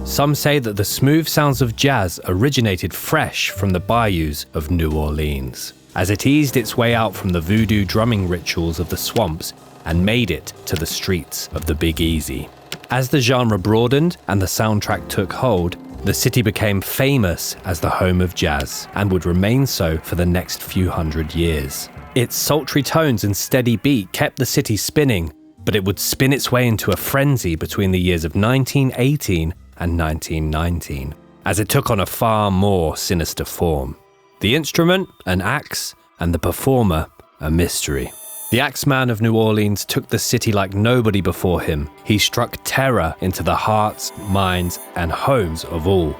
Some say that the smooth sounds of jazz originated fresh from the bayous of New Orleans, as it eased its way out from the voodoo drumming rituals of the swamps and made it to the streets of the Big Easy. As the genre broadened and the soundtrack took hold, the city became famous as the home of jazz and would remain so for the next few hundred years. Its sultry tones and steady beat kept the city spinning, but it would spin its way into a frenzy between the years of 1918 and 1919, as it took on a far more sinister form. The instrument, an axe, and the performer, a mystery. The Axeman of New Orleans took the city like nobody before him. He struck terror into the hearts, minds, and homes of all.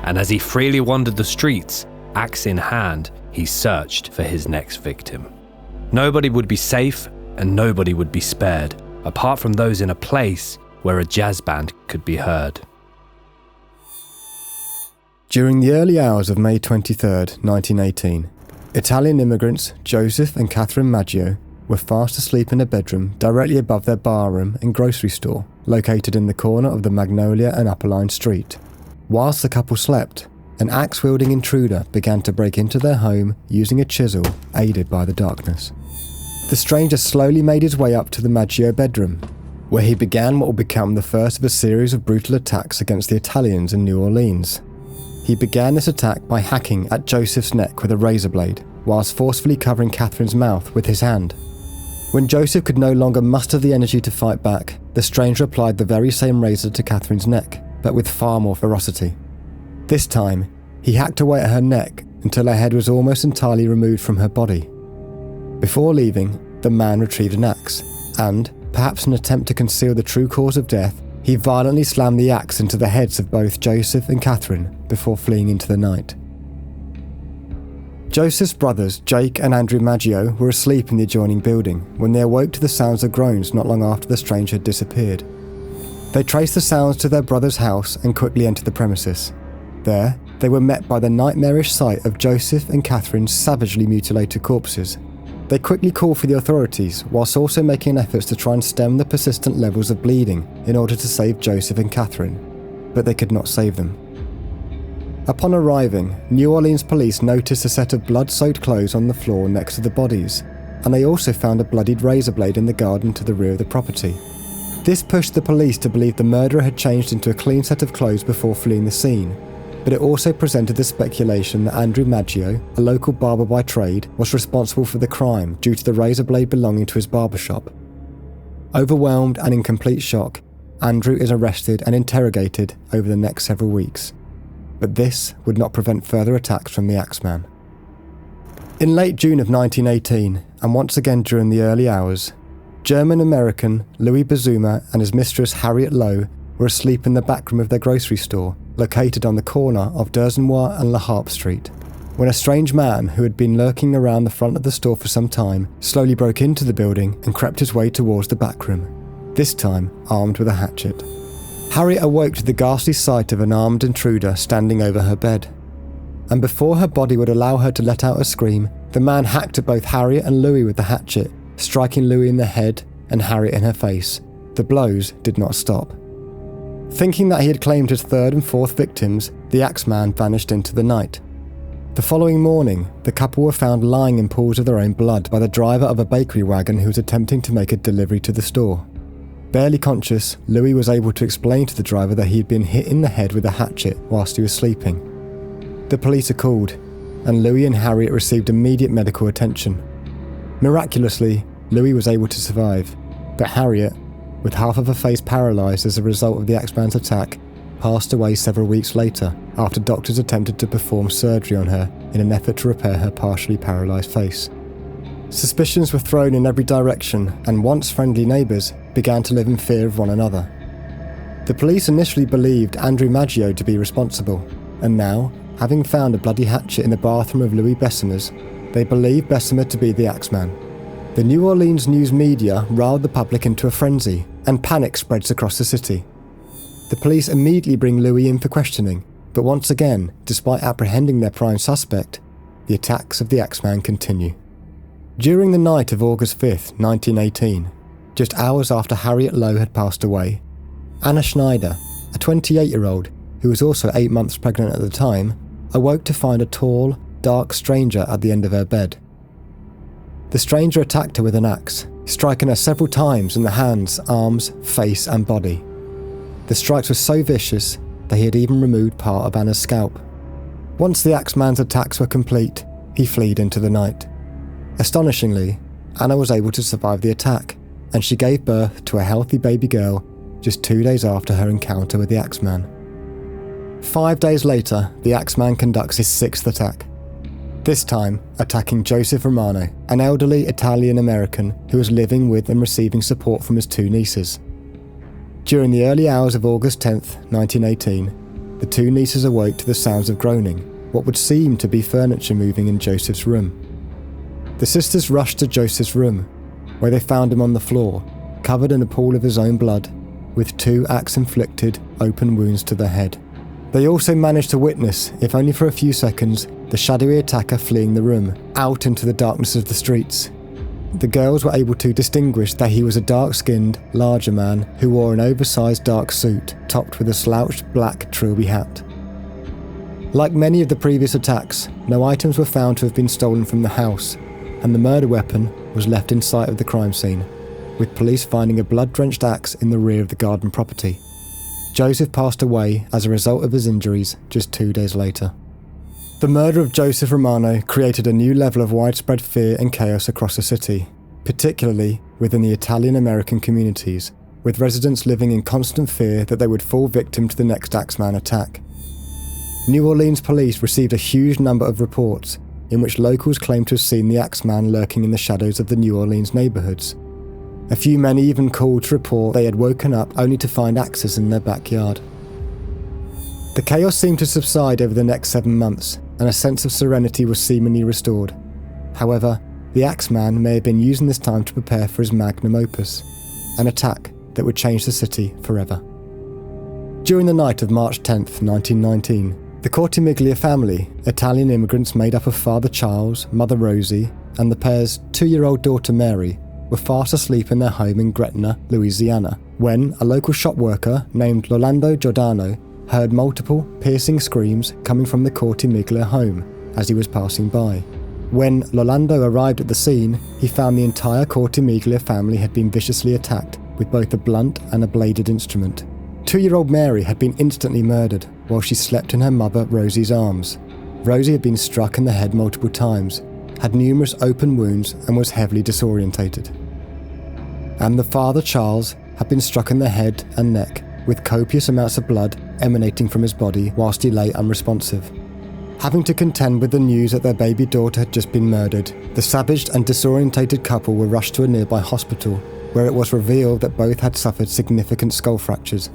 And as he freely wandered the streets, axe in hand, he searched for his next victim. Nobody would be safe and nobody would be spared, apart from those in a place where a jazz band could be heard. During the early hours of May 23, 1918, Italian immigrants Joseph and Catherine Miglia were fast asleep in a bedroom directly above their barroom and grocery store, located in the corner of the Magnolia and Upper Line Street. Whilst the couple slept, an axe-wielding intruder began to break into their home using a chisel, aided by the darkness. The stranger slowly made his way up to the Miglia bedroom, where he began what would become the first of a series of brutal attacks against the Italians in New Orleans. He began this attack by hacking at Joseph's neck with a razor blade, whilst forcefully covering Catherine's mouth with his hand. When Joseph could no longer muster the energy to fight back, the stranger applied the very same razor to Catherine's neck, but with far more ferocity. This time, he hacked away at her neck until her head was almost entirely removed from her body. Before leaving, the man retrieved an axe, and, perhaps in an attempt to conceal the true cause of death, he violently slammed the axe into the heads of both Joseph and Catherine before fleeing into the night. Joseph's brothers, Jake and Andrew Miglia, were asleep in the adjoining building when they awoke to the sounds of groans not long after the stranger had disappeared. They traced the sounds to their brother's house and quickly entered the premises. There, they were met by the nightmarish sight of Joseph and Catherine's savagely mutilated corpses. They quickly called for the authorities, whilst also making efforts to try and stem the persistent levels of bleeding in order to save Joseph and Catherine, but they could not save them. Upon arriving, New Orleans police noticed a set of blood-soaked clothes on the floor next to the bodies, and they also found a bloodied razor blade in the garden to the rear of the property. This pushed the police to believe the murderer had changed into a clean set of clothes before fleeing the scene, but it also presented the speculation that Andrew Miglia, a local barber by trade, was responsible for the crime due to the razor blade belonging to his barbershop. Overwhelmed and in complete shock, Andrew is arrested and interrogated over the next several weeks. But this would not prevent further attacks from the Axeman. In late June of 1918, and once again during the early hours, German-American Louis Bazuma and his mistress Harriet Lowe were asleep in the back room of their grocery store, located on the corner of Dersenoir and La Harpe Street, when a strange man who had been lurking around the front of the store for some time slowly broke into the building and crept his way towards the back room, this time armed with a hatchet. Harriet awoke to the ghastly sight of an armed intruder standing over her bed. And before her body would allow her to let out a scream, the man hacked at both Harriet and Louis with the hatchet, striking Louis in the head and Harriet in her face. The blows did not stop. Thinking that he had claimed his third and fourth victims, the Axeman vanished into the night. The following morning, the couple were found lying in pools of their own blood by the driver of a bakery wagon who was attempting to make a delivery to the store. Barely conscious, Louis was able to explain to the driver that he had been hit in the head with a hatchet whilst he was sleeping. The police are called, and Louis and Harriet received immediate medical attention. Miraculously, Louis was able to survive, but Harriet, with half of her face paralysed as a result of the Axeman's attack, passed away several weeks later after doctors attempted to perform surgery on her in an effort to repair her partially paralysed face. Suspicions were thrown in every direction, and once friendly neighbours began to live in fear of one another. The police initially believed Andrew Miglia to be responsible, and now, having found a bloody hatchet in the bathroom of Louis Bessemer's, they believe Bessemer to be the Axeman. The New Orleans news media riled the public into a frenzy, and panic spreads across the city. The police immediately bring Louis in for questioning, but once again, despite apprehending their prime suspect, the attacks of the Axeman continue. During the night of August 5th, 1918, just hours after Harriet Lowe had passed away, Anna Schneider, a 28-year-old, who was also 8 months pregnant at the time, awoke to find a tall, dark stranger at the end of her bed. The stranger attacked her with an axe, striking her several times in the hands, arms, face and body. The strikes were so vicious that he had even removed part of Anna's scalp. Once the Axeman's attacks were complete, he fled into the night. Astonishingly, Anna was able to survive the attack, and she gave birth to a healthy baby girl just 2 days after her encounter with the Axeman. 5 days later, the Axeman conducts his 6th attack, this time attacking Joseph Romano, an elderly Italian-American who was living with and receiving support from his 2 nieces. During the early hours of August 10th, 1918, the 2 nieces awoke to the sounds of groaning, what would seem to be furniture moving in Joseph's room. The sisters rushed to Joseph's room, where they found him on the floor, covered in a pool of his own blood, with 2 axe-inflicted open wounds to the head. They also managed to witness, if only for a few seconds, the shadowy attacker fleeing the room, out into the darkness of the streets. The girls were able to distinguish that he was a dark-skinned, larger man who wore an oversized dark suit topped with a slouched black trilby hat. Like many of the previous attacks, no items were found to have been stolen from the house, and the murder weapon was left in sight of the crime scene, with police finding a blood-drenched axe in the rear of the garden property. Joseph passed away as a result of his injuries just 2 days later. The murder of Joseph Romano created a new level of widespread fear and chaos across the city, particularly within the Italian-American communities, with residents living in constant fear that they would fall victim to the next Axeman attack. New Orleans police received a huge number of reports in which locals claimed to have seen the Axeman lurking in the shadows of the New Orleans neighbourhoods. A few men even called to report they had woken up only to find axes in their backyard. The chaos seemed to subside over the next 7 months, and a sense of serenity was seemingly restored. However, the Axeman may have been using this time to prepare for his magnum opus, an attack that would change the city forever. During the night of March 10th, 1919, the Courty Miglia family, Italian immigrants made up of Father Charles, Mother Rosie, and the pair's 2-year-old daughter Mary, were fast asleep in their home in Gretna, Louisiana, when a local shop worker named Rolando Giordano heard multiple piercing screams coming from the Courty Miglia home as he was passing by. When Rolando arrived at the scene, he found the entire Courty Miglia family had been viciously attacked with both a blunt and a bladed instrument. 2-year-old Mary had been instantly murdered while she slept in her mother Rosie's arms. Rosie had been struck in the head multiple times, had numerous open wounds and was heavily disorientated. And the father Charles had been struck in the head and neck with copious amounts of blood emanating from his body whilst he lay unresponsive. Having to contend with the news that their baby daughter had just been murdered, the savaged and disorientated couple were rushed to a nearby hospital, where it was revealed that both had suffered significant skull fractures.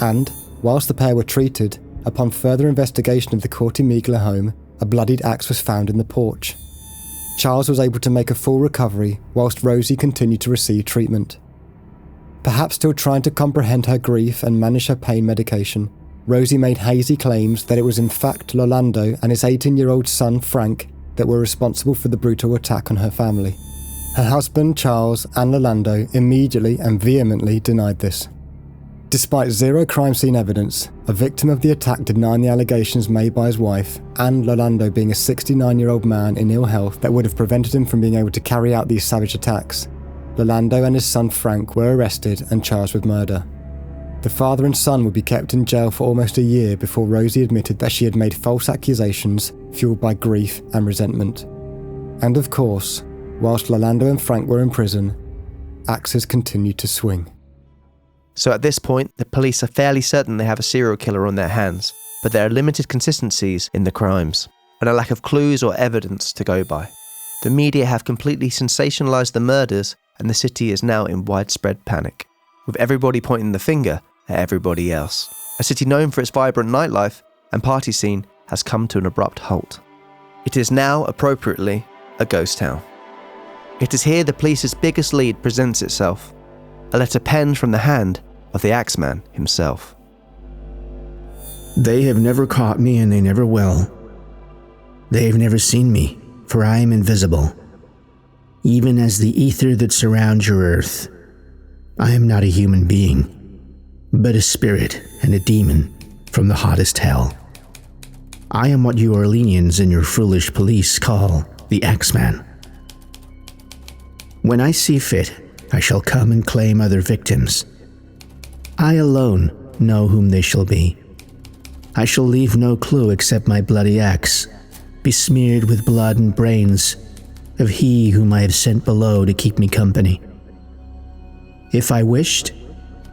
And, whilst the pair were treated, upon further investigation of the Courty Miglia home, a bloodied axe was found in the porch. Charles was able to make a full recovery, whilst Rosie continued to receive treatment. Perhaps still trying to comprehend her grief and manage her pain medication, Rosie made hazy claims that it was in fact Rolando and his 18-year-old son Frank that were responsible for the brutal attack on her family. Her husband Charles and Rolando immediately and vehemently denied this. Despite zero crime scene evidence, a victim of the attack denying the allegations made by his wife, and Rolando being a 69-year-old man in ill health that would have prevented him from being able to carry out these savage attacks, Rolando and his son Frank were arrested and charged with murder. The father and son would be kept in jail for almost a year before Rosie admitted that she had made false accusations fueled by grief and resentment. And of course, whilst Rolando and Frank were in prison, axes continued to swing. So at this point, the police are fairly certain they have a serial killer on their hands, but there are limited consistencies in the crimes, and a lack of clues or evidence to go by. The media have completely sensationalized the murders, and the city is now in widespread panic, with everybody pointing the finger at everybody else. A city known for its vibrant nightlife and party scene has come to an abrupt halt. It is now, appropriately, a ghost town. It is here the police's biggest lead presents itself, a letter penned from the hand of the Axeman himself. They have never caught me, and they never will. They have never seen me, for I am invisible. Even as the ether that surrounds your earth, I am not a human being, but a spirit and a demon from the hottest hell. I am what you Orleanians and your foolish police call the Axeman. When I see fit, I shall come and claim other victims. I alone know whom they shall be. I shall leave no clue except my bloody axe, besmeared with blood and brains of he whom I have sent below to keep me company. If I wished,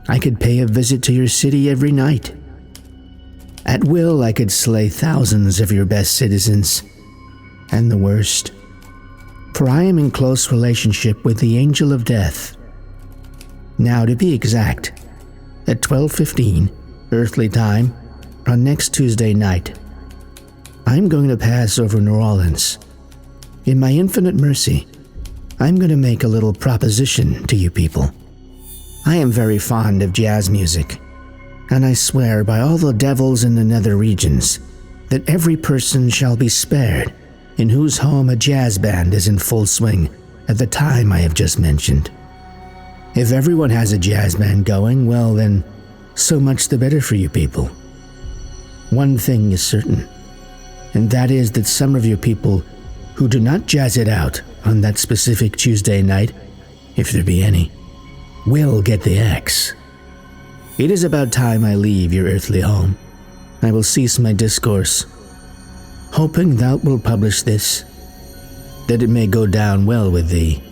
I could pay a visit to your city every night. At will, I could slay thousands of your best citizens, and the worst, for I am in close relationship with the Angel of Death. Now, to be exact, at 12:15 earthly time on next Tuesday night, I'm going to pass over New Orleans. In my infinite mercy, I'm going to make a little proposition to you people. I am very fond of jazz music, and I swear by all the devils in the nether regions that every person shall be spared in whose home a jazz band is in full swing at the time I have just mentioned. If everyone has a jazz band going, well then, so much the better for you people. One thing is certain, and that is that some of you people who do not jazz it out on that specific Tuesday night, if there be any, will get the axe. It is about time I leave your earthly home. I will cease my discourse, hoping thou wilt publish this, that it may go down well with thee.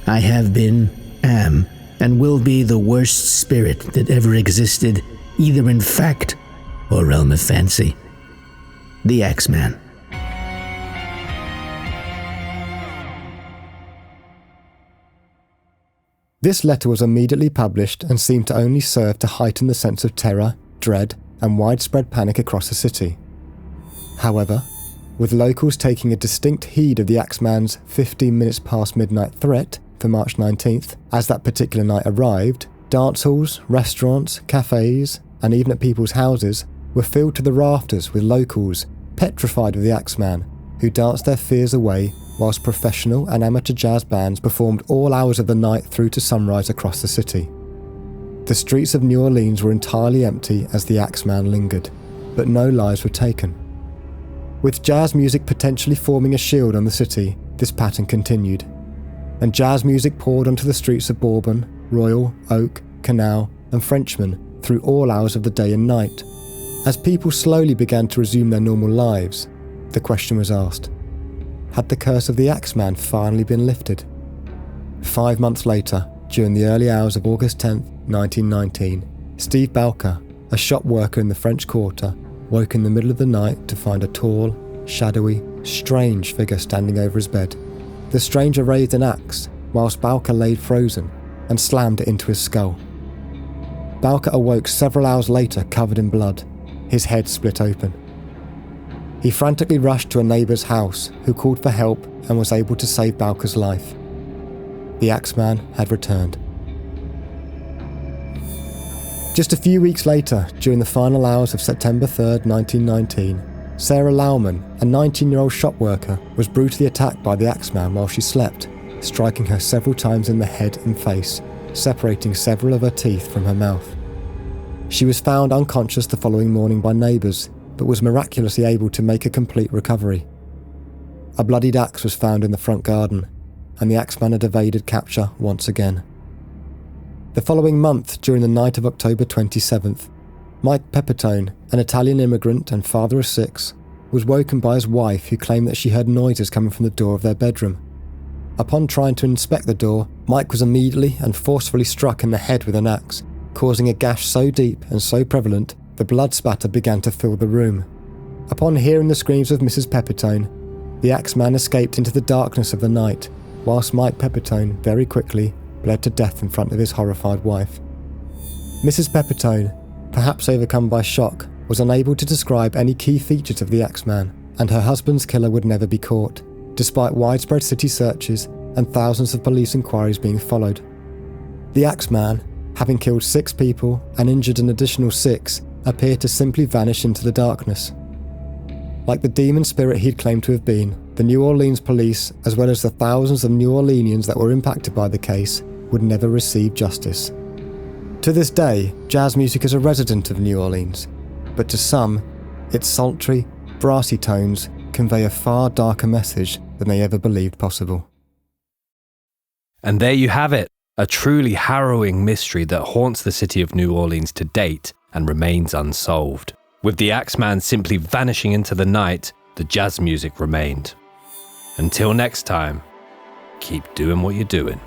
I have been, am, and will be the worst spirit that ever existed, either in fact or realm of fancy. The Axeman. This letter was immediately published and seemed to only serve to heighten the sense of terror, dread, and widespread panic across the city. However, with locals taking a distinct heed of the Axeman's 15 minutes past midnight threat for March 19th, as that particular night arrived, dance halls, restaurants, cafes, and even at people's houses were filled to the rafters with locals petrified of the Axeman, who danced their fears away whilst professional and amateur jazz bands performed all hours of the night through to sunrise across the city. The streets of New Orleans were entirely empty as the Axeman lingered, but no lives were taken. With jazz music potentially forming a shield on the city, this pattern continued, and jazz music poured onto the streets of Bourbon, Royal, Oak, Canal, and Frenchman through all hours of the day and night. As people slowly began to resume their normal lives, the question was asked, had the curse of the Axeman finally been lifted? 5 months later, during the early hours of August 10th, 1919, Steve Belka, a shop worker in the French Quarter, woke in the middle of the night to find a tall, shadowy, strange figure standing over his bed. The stranger raised an axe, whilst Belka lay frozen, and slammed it into his skull. Belka awoke several hours later covered in blood, his head split open. He frantically rushed to a neighbour's house, who called for help and was able to save Belka's life. The Axeman had returned. Just a few weeks later, during the final hours of September 3rd, 1919, Sarah Lauman, a 19-year-old shop worker, was brutally attacked by the Axeman while she slept, striking her several times in the head and face, separating several of her teeth from her mouth. She was found unconscious the following morning by neighbours, but was miraculously able to make a complete recovery. A bloodied axe was found in the front garden, and the Axeman had evaded capture once again. The following month, during the night of October 27th, Mike Pepitone, an Italian immigrant and father of 6, was woken by his wife, who claimed that she heard noises coming from the door of their bedroom. Upon trying to inspect the door, Mike was immediately and forcefully struck in the head with an axe, causing a gash so deep and so prevalent the blood spatter began to fill the room. Upon hearing the screams of Mrs. Pepitone, the Axeman escaped into the darkness of the night, whilst Mike Pepitone very quickly bled to death in front of his horrified wife. Mrs. Pepitone, perhaps overcome by shock, was unable to describe any key features of the Axeman, and her husband's killer would never be caught, despite widespread city searches and thousands of police inquiries being followed. The Axeman, having killed 6 people and injured an additional 6, appeared to simply vanish into the darkness. Like the demon spirit he'd claimed to have been, the New Orleans police, as well as the thousands of New Orleanians that were impacted by the case, would never receive justice. To this day, jazz music is a resident of New Orleans, but to some, its sultry, brassy tones convey a far darker message than they ever believed possible. And there you have it, a truly harrowing mystery that haunts the city of New Orleans to date and remains unsolved. With the Axeman simply vanishing into the night, the jazz music remained. Until next time, keep doing what you're doing.